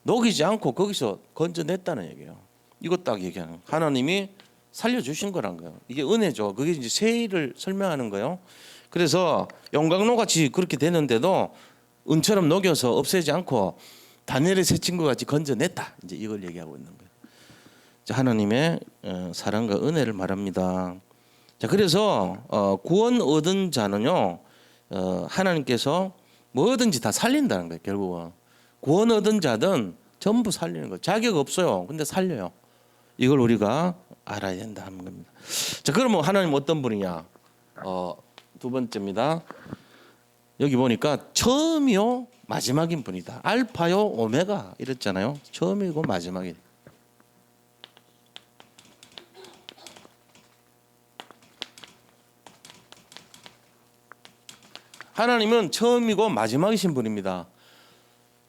녹이지 않고 거기서 건져냈다는 얘기예요. 이거 딱 얘기하는 거예요. 하나님이 살려주신 거란 거예요. 이게 은혜죠. 그게 이제 세일을 설명하는 거예요. 그래서 영광로 같이 그렇게 되는데도 은처럼 녹여서 없애지 않고 다니엘의 세 친구 같이 건져냈다. 이제 이걸 얘기하고 있는 거예요. 자, 하나님의 사랑과 은혜를 말합니다. 자, 그래서 구원 얻은 자는요, 하나님께서 뭐든지 다 살린다는 거예요. 결국은 구원 얻은 자든 전부 살리는 거예요. 자격 없어요. 근데 살려요. 이걸 우리가 알아야 된다는 겁니다. 자, 그러면 하나님 어떤 분이냐? 두 번째입니다. 여기 보니까 처음이요 마지막인 분이다. 알파요 오메가 이랬잖아요. 처음이고 마지막이. 하나님은 처음이고 마지막이신 분입니다.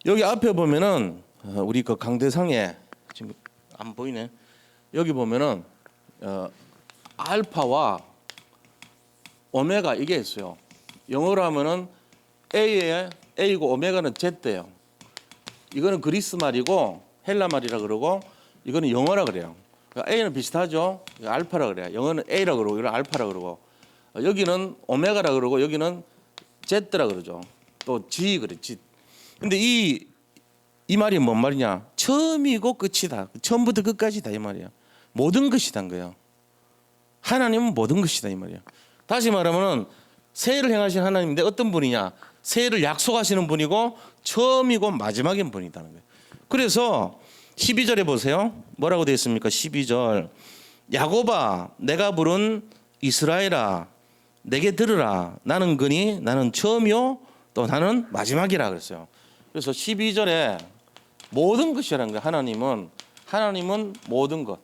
여기 앞에 보면은 우리 그 강대상에 지금 안 보이네. 여기 보면은 알파와 오메가 이게 있어요. 영어로 하면은 A고 오메가는 Z예요. 이거는 그리스 말이고 헬라 말이라 그러고 이거는 영어라 그래요. A는 비슷하죠. 알파라 그래요. 영어는 A라 그러고 이거는 알파라 그러고 여기는 오메가라 그러고 여기는 Z라 그러죠. 또 G 그래. G. 근데 이 말이 뭔 말이냐? 처음이고 끝이다. 처음부터 끝까지다 이 말이야. 모든 것이다는 거예요. 하나님은 모든 것이다 이 말이야. 다시 말하면은 세일을 행하신 하나님인데 어떤 분이냐? 세일을 약속하시는 분이고 처음이고 마지막인 분이다는 거예요. 그래서 12절에 보세요. 뭐라고 되어 있습니까? 12절. 야곱아 내가 부른 이스라엘아 내게 들으라. 나는 그니 나는 처음이요 또 나는 마지막이라 그랬어요. 그래서 12절에 모든 것이라는 거예요. 하나님은 모든 것.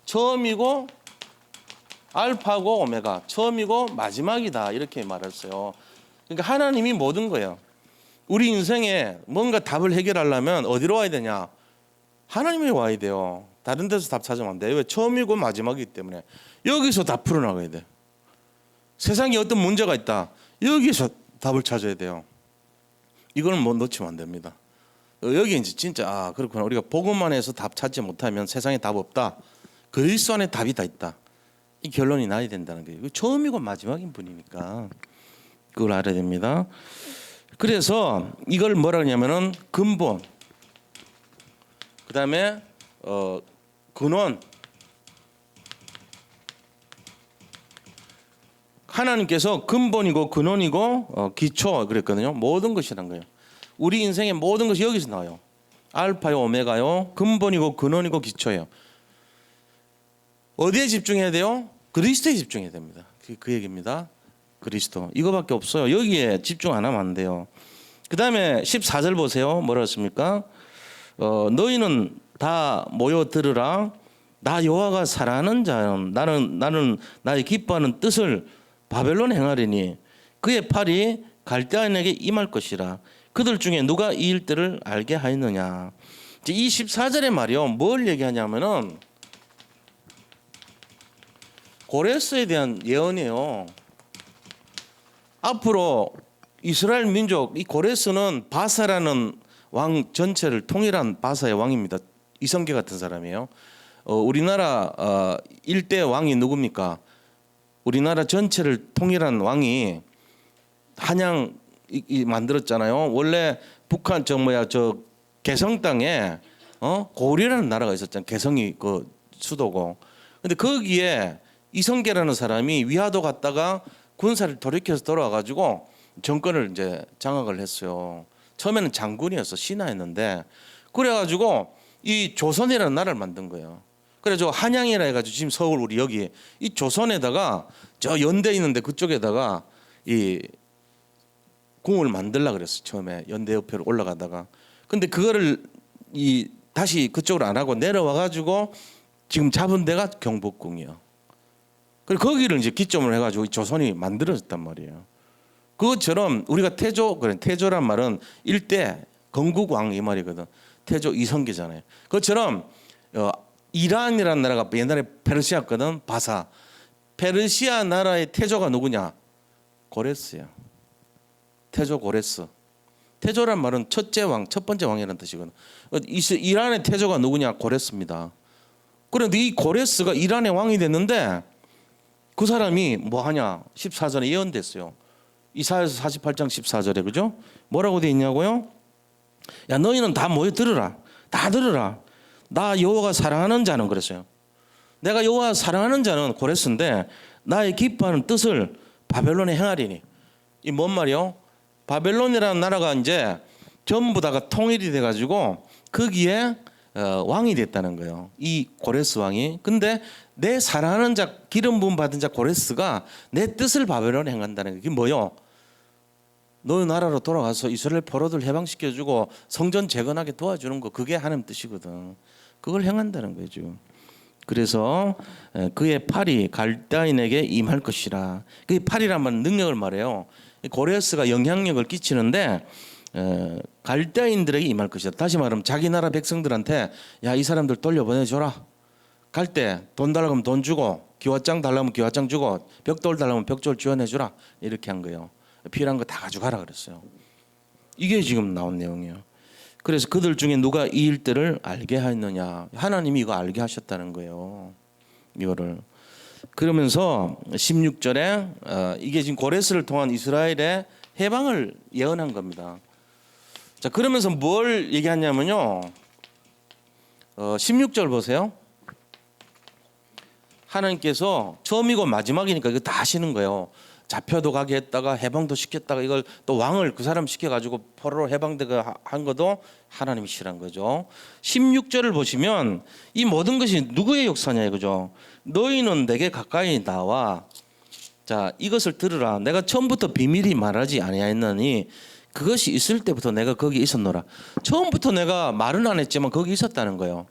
처음이고 알파고 오메가. 처음이고 마지막이다. 이렇게 말했어요. 그러니까 하나님이 모든 거예요. 우리 인생에 뭔가 답을 해결하려면 어디로 와야 되냐? 하나님이 와야 돼요. 다른 데서 답 찾으면 안 돼요. 왜? 처음이고 마지막이기 때문에. 여기서 답 풀어나가야 돼. 세상에 어떤 문제가 있다. 여기서 답을 찾아야 돼요. 이거는 뭐 놓치면 안 됩니다. 여기 이제 진짜 그렇구나. 우리가 복음만 해서 답 찾지 못하면 세상에 답 없다. 그리스도 안에 답이 다 있다. 이 결론이 나야 된다는 거예요. 처음이고 마지막인 분이니까 그걸 알아야 됩니다. 그래서 이걸 뭐라 하냐면은 근본, 그 다음에 근원. 하나님께서 근본이고 근원이고 기초 그랬거든요. 모든 것이란 거예요. 우리 인생의 모든 것이 여기서 나와요. 알파요 오메가요. 근본이고 근원이고 기초예요. 어디에 집중해야 돼요? 그리스도에 집중해야 됩니다. 그 얘기입니다. 그리스도. 이거밖에 없어요. 여기에 집중 안 하면 안 돼요. 그 다음에 14절 보세요. 뭐라 했습니까? 너희는 다 모여 들으라. 나 여호와가 사랑하는 자는 나는 나의 기뻐하는 뜻을 바벨론 행하리니 그의 팔이 갈대아인에게 임할 것이라. 그들 중에 누가 이 일들을 알게 하였느냐. 이 14절의 말이요. 뭘 얘기하냐면은 고레스에 대한 예언이에요. 앞으로 이스라엘 민족, 이 고레스는 바사라는 왕 전체를 통일한 바사의 왕입니다. 이성계 같은 사람이에요. 우리나라 일대 왕이 누굽니까? 우리나라 전체를 통일한 왕이 한양 만들었잖아요. 원래 북한 개성 땅에 고려라는 나라가 있었잖아요. 개성이 그 수도고. 근데 거기에 이성계라는 사람이 위화도 갔다가 군사를 돌이켜서 돌아와가지고 정권을 이제 장악을 했어요. 처음에는 장군이었어. 신하였는데 그래가지고 이 조선이라는 나라를 만든 거예요. 그래서 한양이라 해가지고 지금 서울 우리 여기 이 조선에다가 저 연대 있는데 그쪽에다가 이 궁을 만들라 그랬어. 처음에 연대 옆으로 올라가다가 근데 그거를 이 다시 그쪽으로 안 하고 내려와 가지고 지금 잡은 데가 경복궁이요. 그리고 거기를 이제 기점으로 해가지고 조선이 만들어졌단 말이에요. 그것처럼 우리가 태조란 말은 일대 건국왕 이 말이거든. 태조 이성계잖아요. 그것처럼 이란이라는 나라가 옛날에 페르시아거든. 바사. 페르시아 나라의 태조가 누구냐? 고레스야. 태조 고레스. 태조란 말은 첫째 왕, 첫 번째 왕이라는 뜻이거든. 이란의 태조가 누구냐? 고레스입니다. 그런데 이 고레스가 이란의 왕이 됐는데 그 사람이 뭐 하냐? 14절에 예언됐어요. 이사야서 48장 14절에 그죠? 뭐라고 돼 있냐고요? 야 너희는 다 모여 들으라. 다 들으라. 나 여호와가 사랑하는 자는 그랬어요. 내가 여호와 사랑하는 자는 고레스인데 나의 기뻐하는 뜻을 바벨론에 행하리니. 이 뭔 말이요? 바벨론이라는 나라가 이제 전부 다가 통일이 돼가지고 거기에 왕이 됐다는 거예요. 이 고레스 왕이. 근데 내 사랑하는 자, 기름 부음 받은 자 고레스가 내 뜻을 바벨론에 행한다는 게. 그게 뭐요? 너희 나라로 돌아가서 이스라엘 포로들 해방시켜주고 성전 재건하게 도와주는 거, 그게 하나님 뜻이거든. 그걸 행한다는 거죠. 그래서 그의 팔이 갈대인에게 임할 것이라. 그 팔이란 말은 능력을 말해요. 고레스가 영향력을 끼치는데 갈대인들에게 임할 것이다. 다시 말하면 자기 나라 백성들한테 야, 이 사람들 돌려보내줘라. 갈 때 돈 달라고 하면 돈 주고, 기와장 달라고 하면 기와장 주고, 벽돌 달라고 하면 벽돌 지원해주라. 이렇게 한 거예요. 필요한 거 다 가져가라 그랬어요. 이게 지금 나온 내용이에요. 그래서 그들 중에 누가 이 일들을 알게 하였느냐? 하나님이 이거 알게 하셨다는 거예요. 이거를. 그러면서 16절에 이게 지금 고레스를 통한 이스라엘의 해방을 예언한 겁니다. 자, 그러면서 뭘 얘기하냐면요. 16절 보세요. 하나님께서 처음이고 마지막이니까 이거 다 하시는 거예요. 잡혀도 가게 했다가 해방도 시켰다가 이걸 또 왕을 그 사람 시켜가지고 포로로 해방되게 한 것도 하나님이시란 거죠. 16절을 보시면 이 모든 것이 누구의 역사냐 이거죠. 너희는 내게 가까이 나와. 자, 이것을 들으라. 내가 처음부터 비밀이 말하지 아니하였느니 그것이 있을 때부터 내가 거기 있었노라. 처음부터 내가 말은 안 했지만 거기 있었다는 거예요.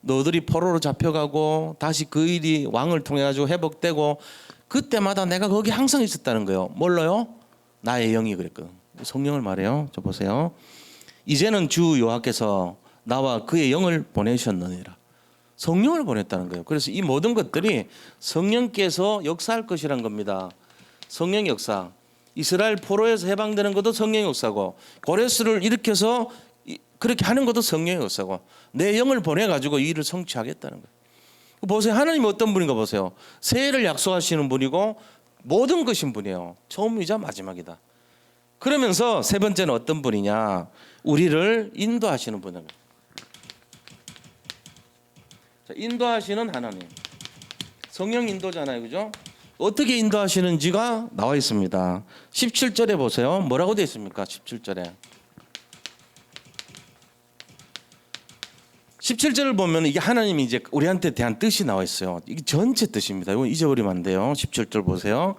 너희들이 포로로 잡혀가고 다시 그 일이 왕을 통해 가지고 회복되고 그때마다 내가 거기 항상 있었다는 거예요. 뭘로요? 나의 영이 그랬거든. 성령을 말해요. 저 보세요. 이제는 주 여호와께서 나와 그의 영을 보내셨느니라. 성령을 보냈다는 거예요. 그래서 이 모든 것들이 성령께서 역사할 것이란 겁니다. 성령 역사. 이스라엘 포로에서 해방되는 것도 성령 역사고, 고레스를 일으켜서 그렇게 하는 것도 성령의 역사고, 내 영을 보내가지고 이 일을 성취하겠다는 거예요. 보세요. 하나님이 어떤 분인가 보세요. 새해를 약속하시는 분이고 모든 것인 분이에요. 처음이자 마지막이다. 그러면서 세 번째는 어떤 분이냐? 우리를 인도하시는 분이에요. 자, 인도하시는 하나님. 성령 인도잖아요. 그죠? 어떻게 인도하시는지가 나와 있습니다. 17절에 보세요. 뭐라고 되어 있습니까? 17절에. 17절을 보면 이게 하나님이 이제 우리한테 대한 뜻이 나와 있어요. 이게 전체 뜻입니다. 이거 잊어버리면 안 돼요. 17절 보세요.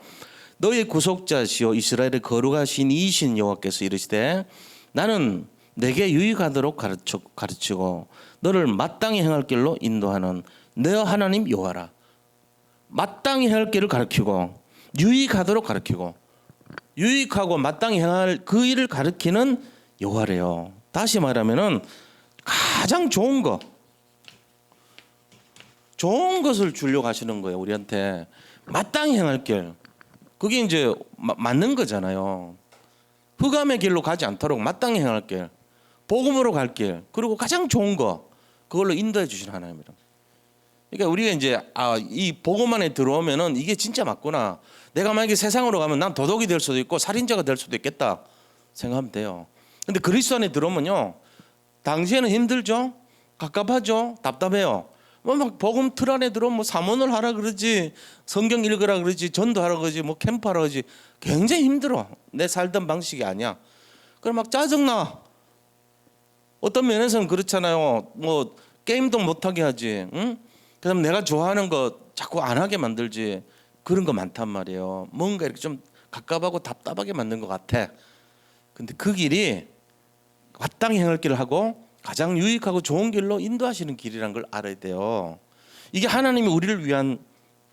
너의 구속자시오 이스라엘의 거룩하신 이신 여호와께서 이르시되 나는 내게 유익하도록 가르치고 너를 마땅히 행할 길로 인도하는 내 하나님 여호와라. 마땅히 행할 길을 가르치고 유익하도록 가르치고 유익하고 마땅히 행할 그 일을 가르치는 여호와래요. 다시 말하면은 가장 좋은 것을 주려고 하시는 거예요. 우리한테 마땅히 행할 길. 그게 이제 맞는 거잖아요. 흑암의 길로 가지 않도록 마땅히 행할 길, 복음으로 갈 길, 그리고 가장 좋은 거 그걸로 인도해 주시는 하나님이라. 그러니까 우리가 이제 이 복음 안에 들어오면은 이게 진짜 맞구나. 내가 만약에 세상으로 가면 난 도둑이 될 수도 있고 살인자가 될 수도 있겠다 생각하면 돼요. 근데 그리스도 안에 들어오면요, 당시에는 힘들죠, 갑갑하죠, 답답해요. 막 복음 틀 안에 들어오면 뭐 사모를 하라 그러지, 성경 읽으라 그러지, 전도하라 그러지, 뭐 캠프하라 그러지. 굉장히 힘들어. 내 살던 방식이 아니야. 그럼 막 짜증나. 어떤 면에서는 그렇잖아요. 뭐 게임도 못하게 하지, 응? 그다음 내가 좋아하는 거 자꾸 안 하게 만들지. 그런 거 많단 말이에요. 뭔가 이렇게 좀 갑갑하고 답답하게 만든 것 같아. 근데 그 길이 마땅히 행할 길을 하고 가장 유익하고 좋은 길로 인도하시는 길이라는 걸 알아야 돼요. 이게 하나님이 우리를 위한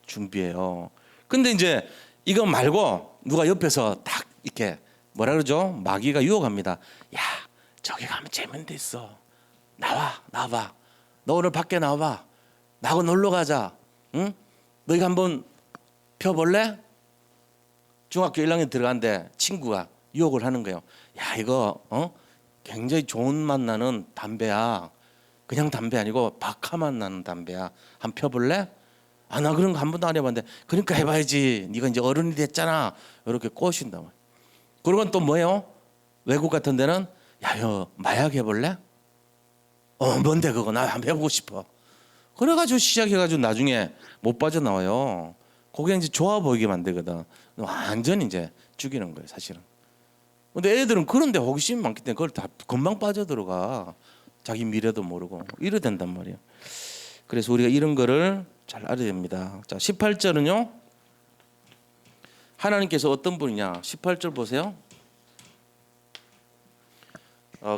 준비예요. 근데 이제 이거 말고 누가 옆에서 딱 이렇게 뭐라 그러죠? 마귀가 유혹합니다. 야, 저기 가면 재밌는 데 있어. 나와봐. 너 오늘 밖에 나와봐. 나하고 놀러 가자. 응? 너희가 한번 펴볼래? 중학교 1학년 들어간데 친구가 유혹을 하는 거예요. 야, 이거 굉장히 좋은 맛 나는 담배야. 그냥 담배 아니고 박하맛 나는 담배야. 한번 펴볼래? 아, 나 그런 거 한 번도 안 해봤는데. 그러니까 해봐야지. 네가 이제 어른이 됐잖아. 이렇게 꼬신다. 그리고 또 뭐예요? 외국 같은 데는 야, 너 마약 해볼래? 뭔데 그거? 나 한번 해보고 싶어. 그래가지고 시작해가지고 나중에 못 빠져나와요. 그게 이제 좋아 보이게 만들거든. 완전 이제 죽이는 거예요, 사실은. 근데 애들은 그런데 호기심이 많기 때문에 그걸 다 금방 빠져들어가. 자기 미래도 모르고 이래 된단 말이에요. 그래서 우리가 이런 거를 잘 알아야 됩니다. 자, 18절은요. 하나님께서 어떤 분이냐? 18절 보세요.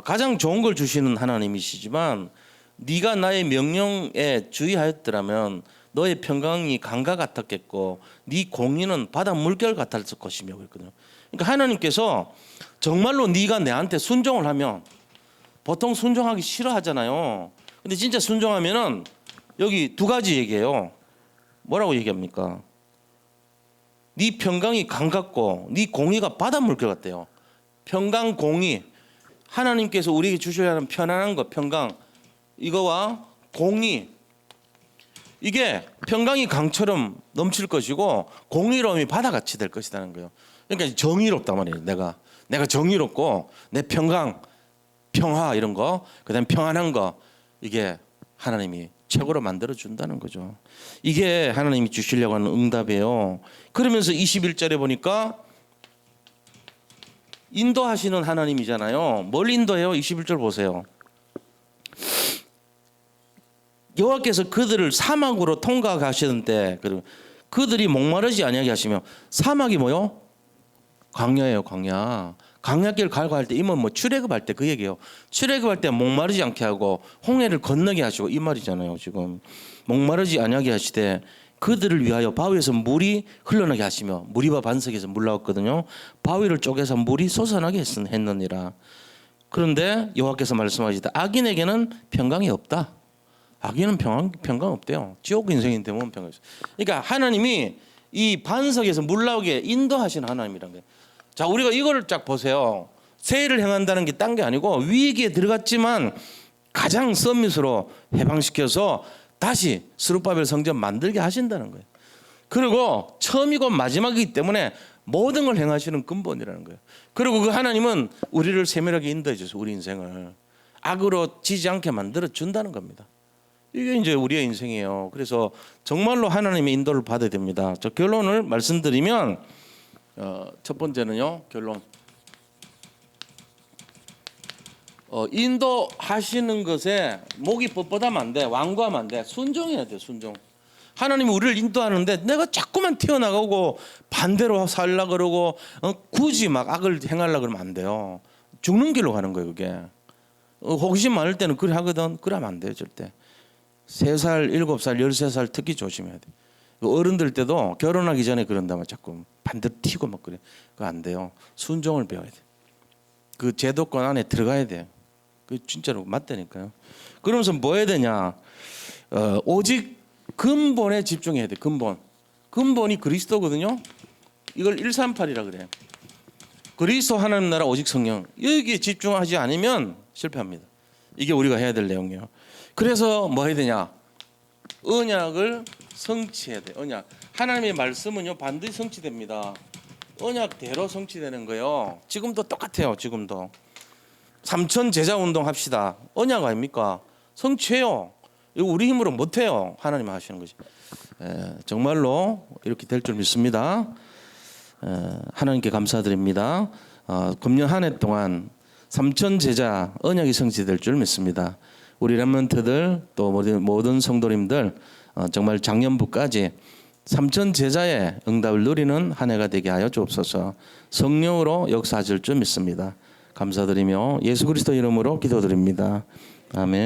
가장 좋은 걸 주시는 하나님이시지만 네가 나의 명령에 주의하였더라면 너의 평강이 강과 같았겠고 네 공의는 바다 물결 같았을 것이며 그랬거든요. 그러니까 하나님께서 정말로 네가 내한테 순종을 하면 보통 순종하기 싫어하잖아요. 근데 진짜 순종하면은 여기 두 가지 얘기해요. 뭐라고 얘기합니까? 네 평강이 강 같고 네 공의가 바다 물결 같대요. 평강 공의 하나님께서 우리에게 주셔야 하는 편안한 것 평강 이거와 공의 이게 평강이 강처럼 넘칠 것이고 공의로움이 바다같이 될 것이라는 거예요. 그러니까 정의롭단 말이에요. 내가 정의롭고 내 평강 평화 이런 거 그다음에 평안한 거 이게 하나님이 최고로 만들어 준다는 거죠. 이게 하나님이 주시려고 하는 응답이에요. 그러면서 21절에 보니까 인도하시는 하나님이잖아요. 뭘 인도해요? 21절 보세요. 여호와께서 그들을 사막으로 통과하시는데 그들이 목마르지 아니하게 하시며 사막이 뭐요? 광야예요, 광야. 광야길 갈고 할 때 이면 뭐 출애굽할 때 그 얘기예요. 출애굽할 때 목마르지 않게 하고 홍해를 건너게 하시고 이 말이잖아요. 지금 목마르지 아니하게 하시되 그들을 위하여 바위에서 물이 흘러나게 하시며 무리바 반석에서 물 나왔거든요. 바위를 쪼개서 물이 솟아나게 했느니라. 그런데 여호와께서 말씀하시다 악인에게는 평강이 없다. 악인은 평강 없대요. 지옥 인생인데 뭐 평강 있어. 그러니까 하나님이 이 반석에서 물 나오게 인도하시는 하나님이란 거예요. 자, 우리가 이거를 쫙 보세요. 세일을 행한다는 게 딴 게 아니고 위기에 들어갔지만 가장 서밋으로 해방시켜서 다시 스룹바벨 성전 만들게 하신다는 거예요. 그리고 처음이고 마지막이기 때문에 모든 걸 행하시는 근본이라는 거예요. 그리고 그 하나님은 우리를 세밀하게 인도해 줘서 우리 인생을 악으로 지지 않게 만들어 준다는 겁니다. 이게 이제 우리의 인생이에요. 그래서 정말로 하나님의 인도를 받아야 됩니다. 저 결론을 말씀드리면 첫 번째는요. 결론. 인도하시는 것에 목이 뻣뻣하면 안 돼. 완고하면 안 돼. 순종해야 돼. 순종. 하나님이 우리를 인도하는데 내가 자꾸만 튀어나가고 반대로 살라 그러고 굳이 막 악을 행하려 그러면 안 돼요. 죽는 길로 가는 거예요. 그게. 호기심 많을 때는 그래 하거든. 그러면 안 돼요. 절대. 3살, 7살, 13살 특히 조심해야 돼. 어른들 때도 결혼하기 전에 그런다면 자꾸 반대로 튀고 막 그래. 그거 안 돼요. 순종을 배워야 돼. 그 제도권 안에 들어가야 돼요. 그 진짜로 맞다니까요. 그러면서 뭐 해야 되냐? 오직 근본에 집중해야 돼. 근본이 그리스도거든요. 이걸 138이라 그래요. 그리스도 하나님 나라 오직 성령. 여기에 집중하지 않으면 실패합니다. 이게 우리가 해야 될 내용이에요. 그래서 뭐 해야 되냐? 언약을 성취해야 돼. 언약. 하나님의 말씀은요 반드시 성취됩니다. 언약대로 성취되는 거예요. 지금도 똑같아요. 지금도 삼천 제자 운동 합시다. 언약 아닙니까? 성취해요. 이거 우리 힘으로 못해요. 하나님 하시는 것이. 정말로 이렇게 될 줄 믿습니다. 하나님께 감사드립니다. 금년 한 해 동안 삼천 제자 언약이 성취될 줄 믿습니다. 우리 렘넌트들 또 모든 성도님들 정말 작년부까지 삼천 제자의 응답을 누리는 한 해가 되게 하여 주옵소서. 성령으로 역사하실 줄 믿습니다. 감사드리며 예수 그리스도 이름으로 기도드립니다. 아멘.